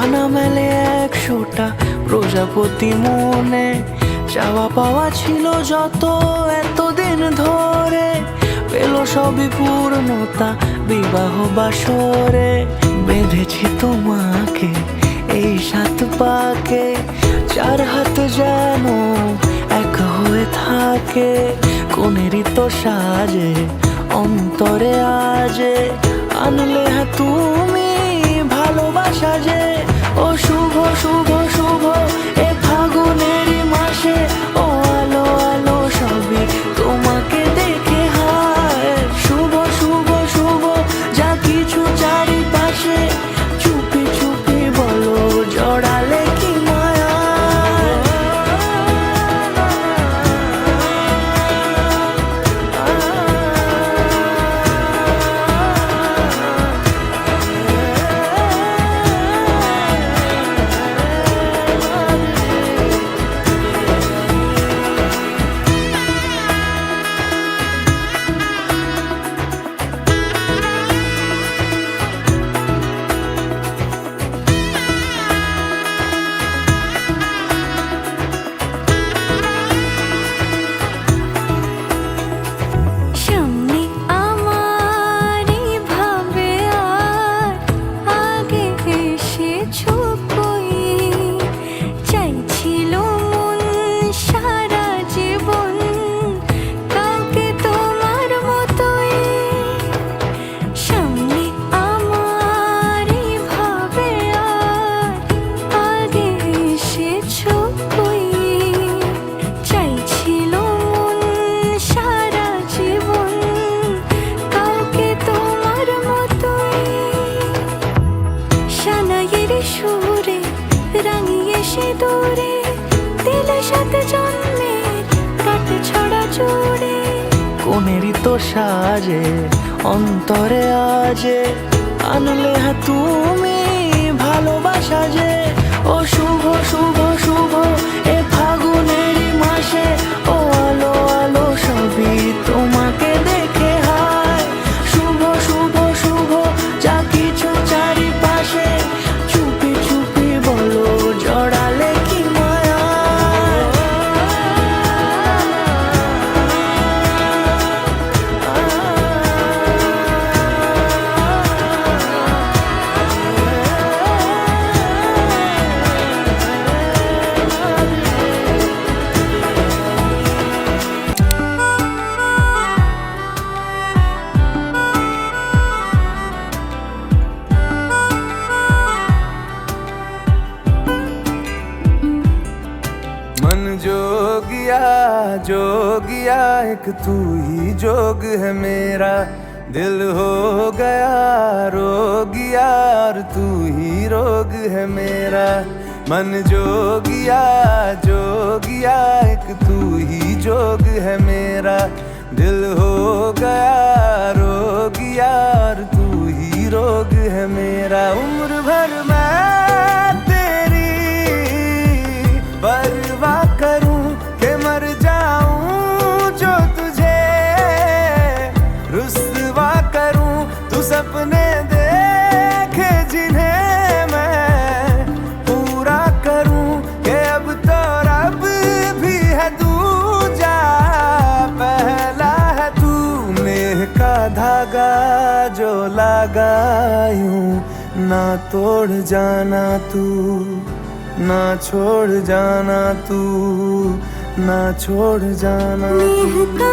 ডানা মেলে 100টা প্রজাপতি মনে, চাওয়া পাওয়া ছিল যত এতদিন ধরে, পেল সবই পূর্ণতা বিবাহ বাসরে। বেঁধেছি তোমাকে এই 7 পাকে, 4 হাত যেন এক হয়ে থাকে। কোনেরই তো সাজে অন্তরে আজে, আনলে হ্যাঁ তুমি ভালোবাসা যে। ও শুভ শুভ শুভ এ ফাগুনেরই মাসে, ও আলো আলো সবই তোমাকে দেখে হায়। শুভ শুভ শুভ যা কিছু চারিপাশে, চুপি চুপি বলো জড়ালে কি মায়া। কোনেরই তো সাজে অন্তরে আজে, আনলে হ্যাঁ তুমি ভালোবাসা যে। ও শুভ শুভ শুভ এ ফাগুনেরই মাসে, ও আলো আলো সবই তোমাকে দেখে হায়। শুভ শুভ শুভ যা কিছু চারিপাশে, চুপি চুপি বলো জড়ালে কি মায়া। मन जोगिया जोगिया एक तू ही जोग है मेरा, दिल हो गया रोगिया और तू ही रोग है मेरा। मन जोगिया जोगिया एक तू ही जोग है मेरा, दिल हो गया रोगिया और तू ही रोग है मेरा। उम्र भर मैं तेरी परवाह करूं कि मर जाऊं जो तुझे रुस्वा करूं। तू सपने देखे जिन्हें मैं पूरा करूं, कि अब तो रब भी है दूजा पहला है तू। नेह का धागा जो लगायूं ना तोड़ जाना तू, ना छोड़ जाना तू, ना छोड़ जाना तू।